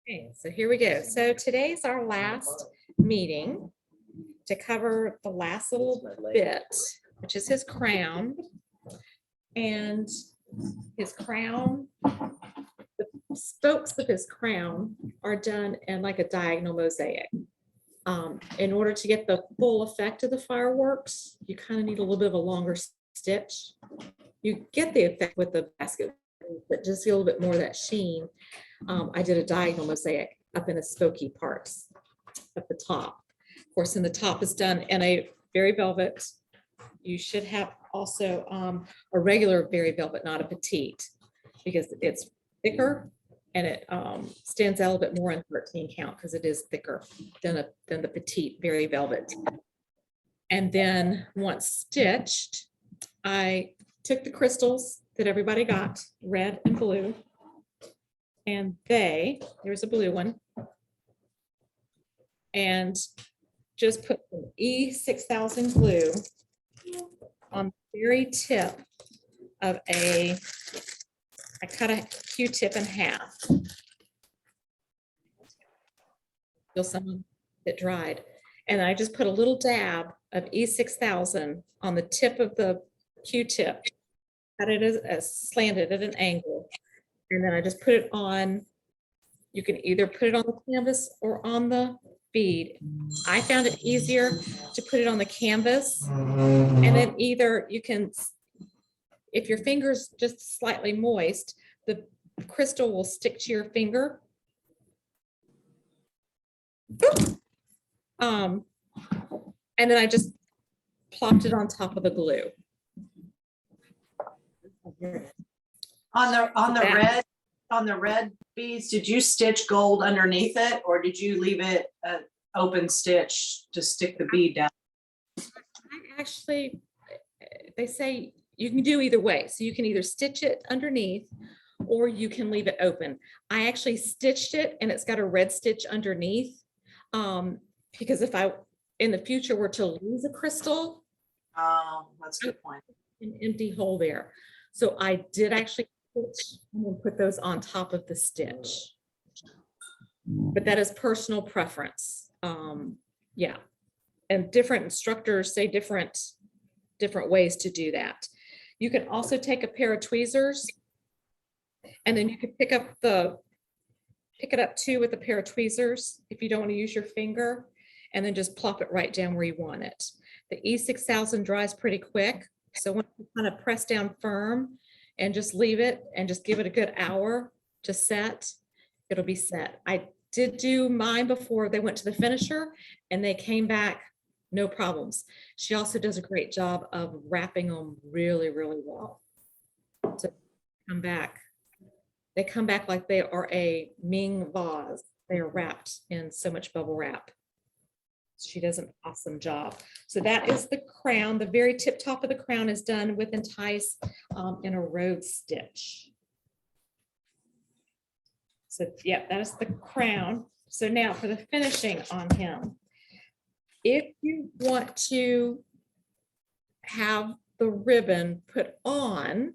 Okay, so here we go. So today's our last meeting to cover the last little bit, which is his crown. And his crown, the spokes of his crown are done in like a diagonal mosaic. In order to get the full effect of the fireworks, you kind of need a little bit of a longer stitch. You get the effect with the basket, but just a little bit more of that sheen. I did a diagonal mosaic up in the spokey parts at the top. Of course, in the top is done in a berry velvet. You should have also a regular berry velvet, not a petite, because it's thicker and it stands out a little bit more in 13 count because it is thicker than the petite berry velvet. And then once stitched, I took the crystals that everybody got, red and blue, and there's a blue one, and just put some E6000 glue on the very tip of I cut a Q-tip in half. Feel some that dried. And I just put a little dab of E6000 on the tip of the Q-tip, cut it as slanted at an angle. And then I just put it on, you can either put it on the canvas or on the bead. I found it easier to put it on the canvas. And then either you can, if your finger's just slightly moist, the crystal will stick to your finger. And then I just plopped it on top of the glue. On the red beads, did you stitch gold underneath it, or did you leave it an open stitch to stick the bead down? Actually, they say you can do either way. So you can either stitch it underneath or you can leave it open. I actually stitched it and it's got a red stitch underneath, because if I in the future were to lose a crystal, Oh, that's a good point. an empty hole there. So I did actually put those on top of the stitch, but that is personal preference. Yeah, and different instructors say different ways to do that. You can also take a pair of tweezers, and then you can pick it up too with a pair of tweezers if you don't want to use your finger, and then just plop it right down where you want it. The E6000 dries pretty quick, so when you kind of press down firm and just leave it and just give it a good hour to set, it'll be set. I did do mine before they went to the finisher and they came back no problems. She also does a great job of wrapping them really, really well. So they come back like they are a Ming vase. They are wrapped in so much bubble wrap. She does an awesome job. So that is the crown. The very tip top of the crown is done with entice in a rose stitch. So yeah, that is the crown. So now for the finishing on him. If you want to have the ribbon put on,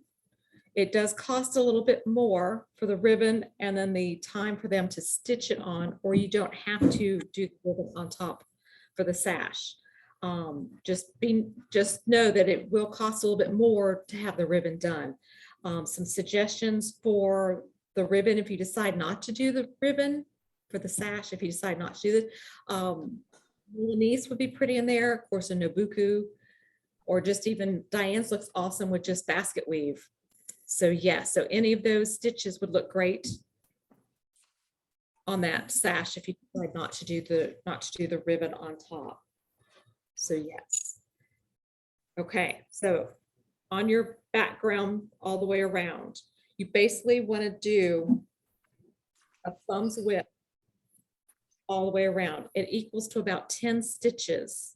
it does cost a little bit more for the ribbon and then the time for them to stitch it on, or you don't have to do the ribbon on top for the sash. Just know that it will cost a little bit more to have the ribbon done. Some suggestions for the ribbon, if you decide not to do the ribbon for the sash, if you decide not to do it, Milanese would be pretty in there, of course, a Nobuku, or just even Diane's looks awesome with just basket weave. So yeah, so any of those stitches would look great on that sash if you decide not to do the ribbon on top. So yes. Okay, so on your background all the way around, you basically want to do a thumb's width all the way around. It equals to about 10 stitches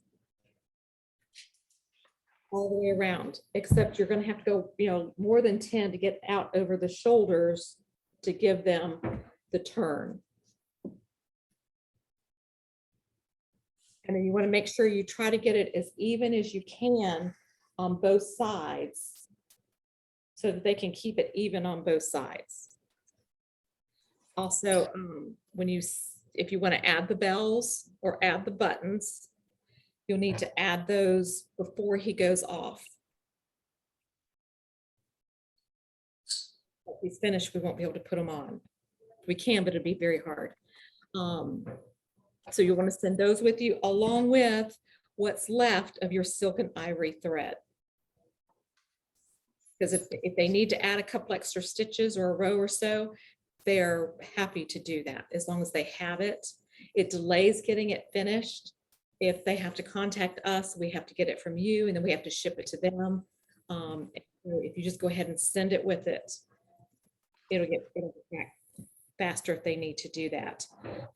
all the way around, except you're going to have to go, more than 10 to get out over the shoulders to give them the turn. And then you want to make sure you try to get it as even as you can on both sides so that they can keep it even on both sides. Also, if you want to add the bells or add the buttons, you'll need to add those before he goes off. If he's finished, we won't be able to put them on. We can, but it'd be very hard. So you want to send those with you along with what's left of your silk and ivory thread. Because if they need to add a couple extra stitches or a row or so, they're happy to do that as long as they have it. It delays getting it finished. If they have to contact us, we have to get it from you and then we have to ship it to them. If you just go ahead and send it with it, it'll get back faster if they need to do that.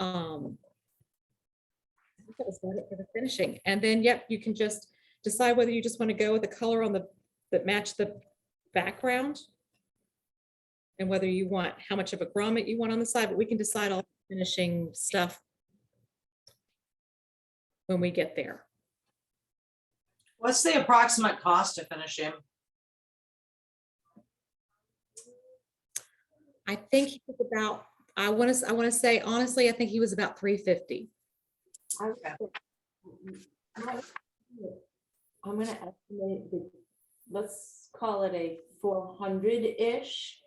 I think that was about it for the finishing. And then, yep, you can just decide whether you just want to go with the color on that match the background and whether you want how much of a grommet you want on the side, but we can decide all the finishing stuff when we get there. What's the approximate cost to finish him? I think he was about, I want to say, honestly, I think he was about $350. Okay. I'm gonna estimate, let's call it a 400-ish.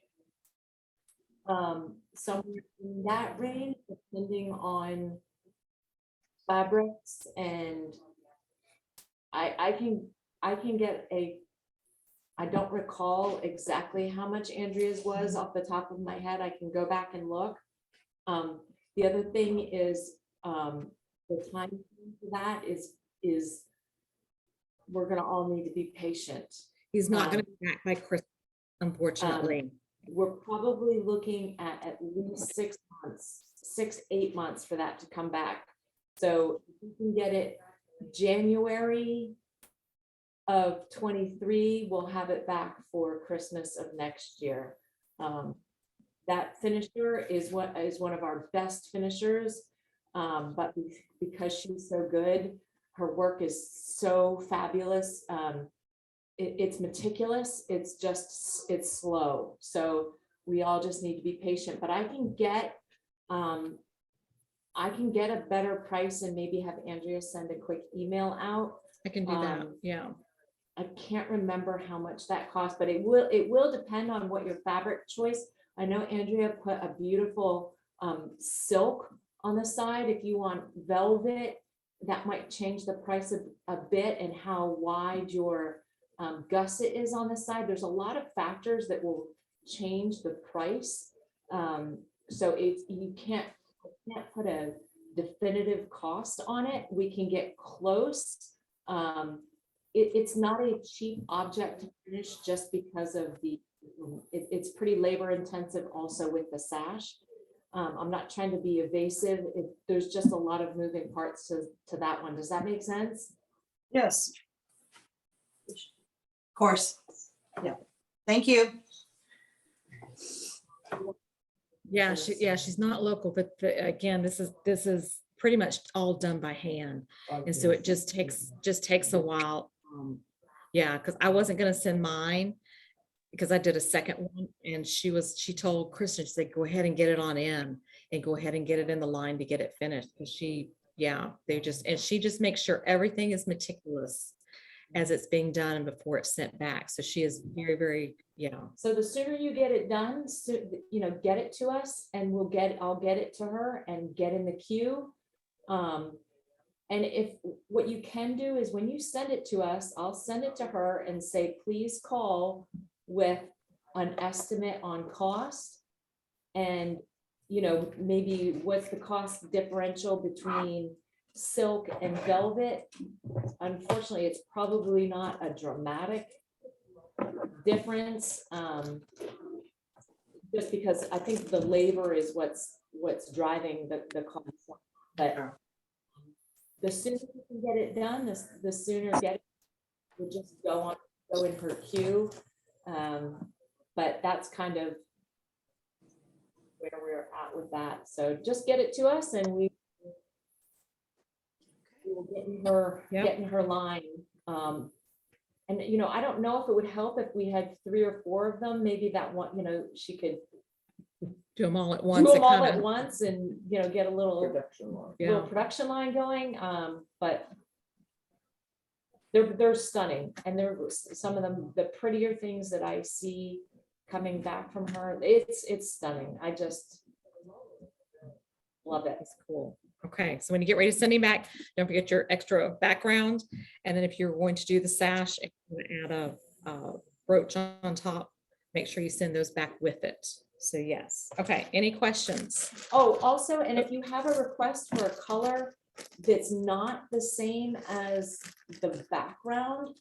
Somewhere in that range, depending on fabrics, and I can get I don't recall exactly how much Andrea's was off the top of my head. I can go back and look. The other thing is the time for that is we're gonna all need to be patient. He's not going to be back by Christmas, unfortunately. We're probably looking at least 6 months, 8 months for that to come back. So if we can get it January of 23, we'll have it back for Christmas of next year. That finisher is one of our best finishers, but because she's so good, her work is so fabulous. It's meticulous. It's slow. So we all just need to be patient, but I can get a better price and maybe have Andrea send a quick email out. I can do that. Yeah. I can't remember how much that costs, but it will depend on what your fabric choice. I know Andrea put a beautiful silk on the side. If you want velvet, that might change the price a bit, and how wide your gusset is on the side. There's a lot of factors that will change the price. So you can't put a definitive cost on it. We can get close. It's not a cheap object to finish just because of it's pretty labor intensive also with the sash. I'm not trying to be evasive. There's just a lot of moving parts to that one. Does that make sense? Yes. Of course. Yeah. Thank you. Yeah, she's not local, but again, this is pretty much all done by hand. And so it just takes a while. Yeah, because I wasn't gonna send mine because I did a second one, and she told Kristen, she said, go ahead and get it on in and go ahead and get it in the line to get it finished. Because she just makes sure everything is meticulous as it's being done and before it's sent back. So she is very, very, So the sooner you get it done, get it to us, and I'll get it to her and get in the queue. And if what you can do is when you send it to us, I'll send it to her and say, please call with an estimate on cost. And, maybe what's the cost differential between silk and velvet. Unfortunately, it's probably not a dramatic difference. Just because I think the labor is what's driving the cost. But the sooner you can get it done, the sooner we'll just go in her queue. But that's kind of where we're at with that. So just get it to us and we will get in her line. And I don't know if it would help if we had 3 or 4 of them. Maybe that one, she could Do them all at do once. them and all kinda- at once and, get a little Yeah. production line going, but they're stunning, and they're some of them, the prettier things that I see coming back from her. It's stunning. I just love it. That's cool. Okay, so when you get ready to send him back, don't forget your extra background. And then if you're going to do the sash, and you wanna add a brooch on top, make sure you send those back with it. So yes. Okay, any questions? Oh, also, and if you have a request for a color that's not the same as the background,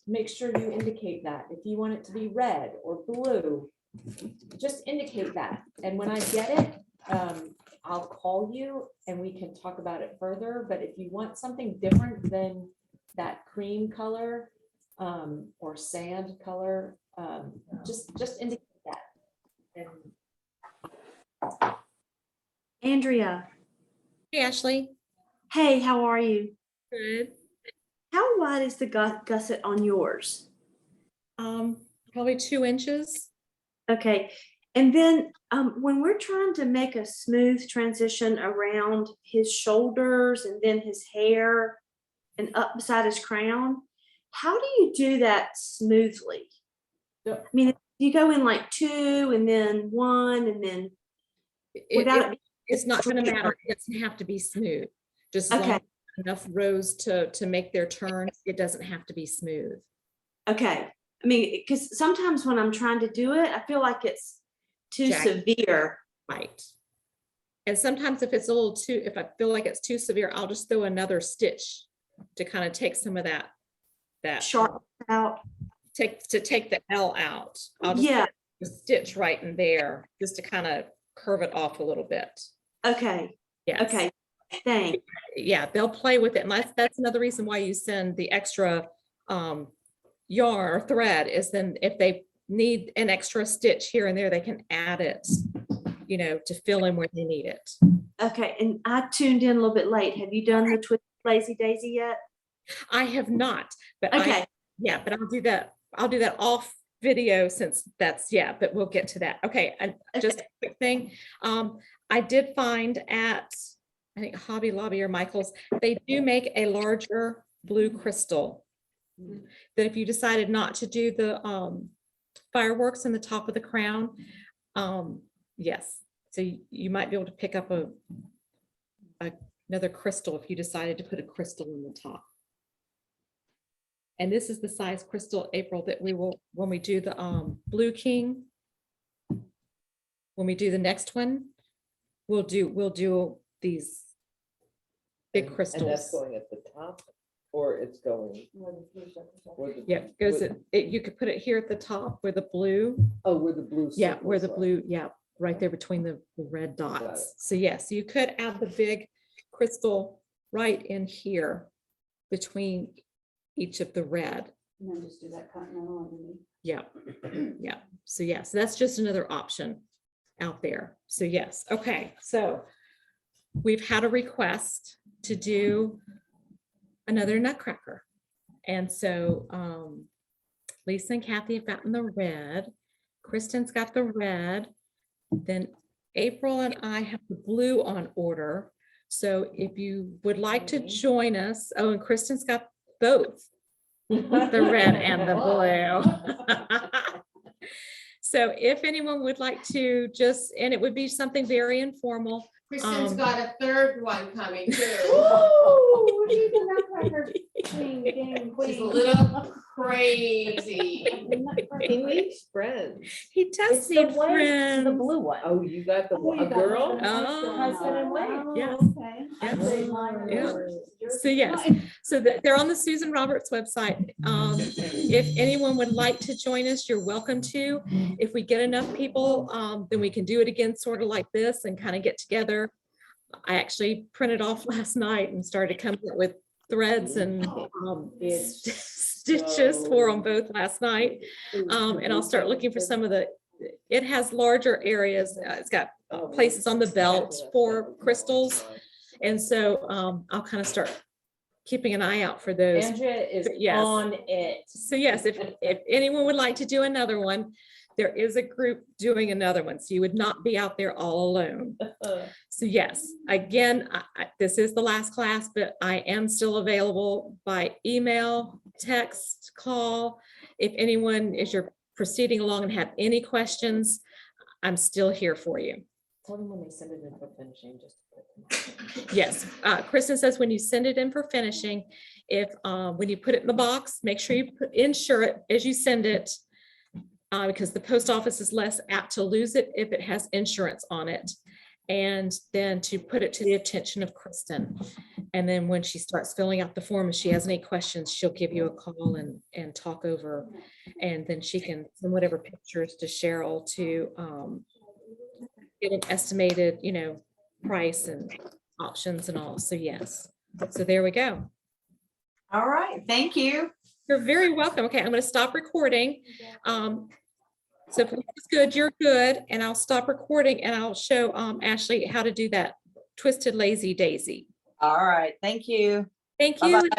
make sure you indicate that. If you want it to be red or blue, just indicate that. And when I get it, I'll call you and we can talk about it further. But if you want something different than that cream color, or sand color, just indicate that. And Andrea, Hey, Ashley. hey, how are you? Good. How wide is the gusset on yours? Probably 2 inches. Okay, and then when we're trying to make a smooth transition around his shoulders and then his hair and up beside his crown, how do you do that smoothly? Yeah. I mean, you go in like 2 and then 1 and then without it It's not gonna matter. It doesn't have to be smooth. Just as long Okay. as enough rows to make their turn. It doesn't have to be smooth. okay. I mean, because sometimes when I'm trying to do it, I feel like it's too Jagged. severe. Right. And sometimes if it's a little too, if I feel like it's too severe, I'll just throw another stitch to kind of take some of that Sharp out. take the L out. I'll just Yeah. put a stitch right in there just to kind of curve it off a little bit. Okay. Yes. Okay. Thanks. Yeah, they'll play with it. And that's another reason why you send the extra yarn or thread, is then if they need an extra stitch here and there, they can add it, to fill in where they need it. Okay. And I tuned in a little bit late. Have you done the Twisted Lazy Daisy yet? I have not, but Okay. but I'll do that. I'll do that off video since but we'll get to that. Okay. And just a quick thing. I did find at, I think Hobby Lobby or Michael's, they do make a larger blue crystal that if you decided not to do the fireworks in the top of the crown, yes. So you might be able to pick up another crystal if you decided to put a crystal in the top. And this is the size crystal, April, that we will, when we do the Blue King, when we do the next one, we'll do these big And that's crystals. going at the top, or it's going? where the- Yeah, goes where- you could put it here at the top where the blue, Oh, where the blue. yeah, where the circles are. blue, yeah, right there between the red it. dots. So yes, you could add the big crystal right in here between each of the red. And then just do that continental underneath. Yeah, yeah. So yes, that's just another option out there. So yes, okay. So we've had a request to do another Nutcracker. And so Lisa and Kathy have gotten the red. Kristen's got the red. Then April and I have the blue on order. So if you would like to join us, oh, and Kristen's got both. The red and the blue. So if anyone would like to and it would be something very informal. Kristen's got a third one coming too. Ooh, she's a Nutcracker queen, king, She's a queen. little crazy. He needs friends. He does It's the need white, the friends. blue one. Oh, you got the, Oh, you a got girl? Oh. Husband and wife. Yeah. Okay. Yeah. I'd say mine are Yeah. yours. Yours So is yes, mine. so they're on the Susan Roberts website. If anyone would like to join us, you're welcome to. If we get enough people, then we can do it again, sort of like this, and kind of get together. I actually printed off last night and started coming up with threads and stitches for them both last night. And I'll start looking for some of it has larger areas. It's got places on the belt for crystals. And so I'll kind of start keeping an eye out for those. Andrea is Yes. on it. So yes, if anyone would like to do another one, there is a group doing another one, so you would not be out there all alone. So yes, again, this is the last class, but I am still available by email, text, call. If anyone, as you're proceeding along and have any questions, I'm still here for you. Tell them when they send it in for finishing, just. Yes, Kristen says when you send it in for finishing, if, when you put it in the box, make sure you insure it as you send it. Because the post office is less apt to lose it if it has insurance on it. And then to put it to the attention of Kristen. And then when she starts filling out the form, if she has any questions, she'll give you a call and talk over. And then she can send whatever pictures to Cheryl to get an estimated, price and options and all. So yes, so there we go. All right, thank you. You're very welcome. Okay, I'm going to stop recording. So if it's good, you're good, and I'll stop recording and I'll show Ashley how to do that twisted lazy daisy. All right, thank you. Thank Bye-bye. you.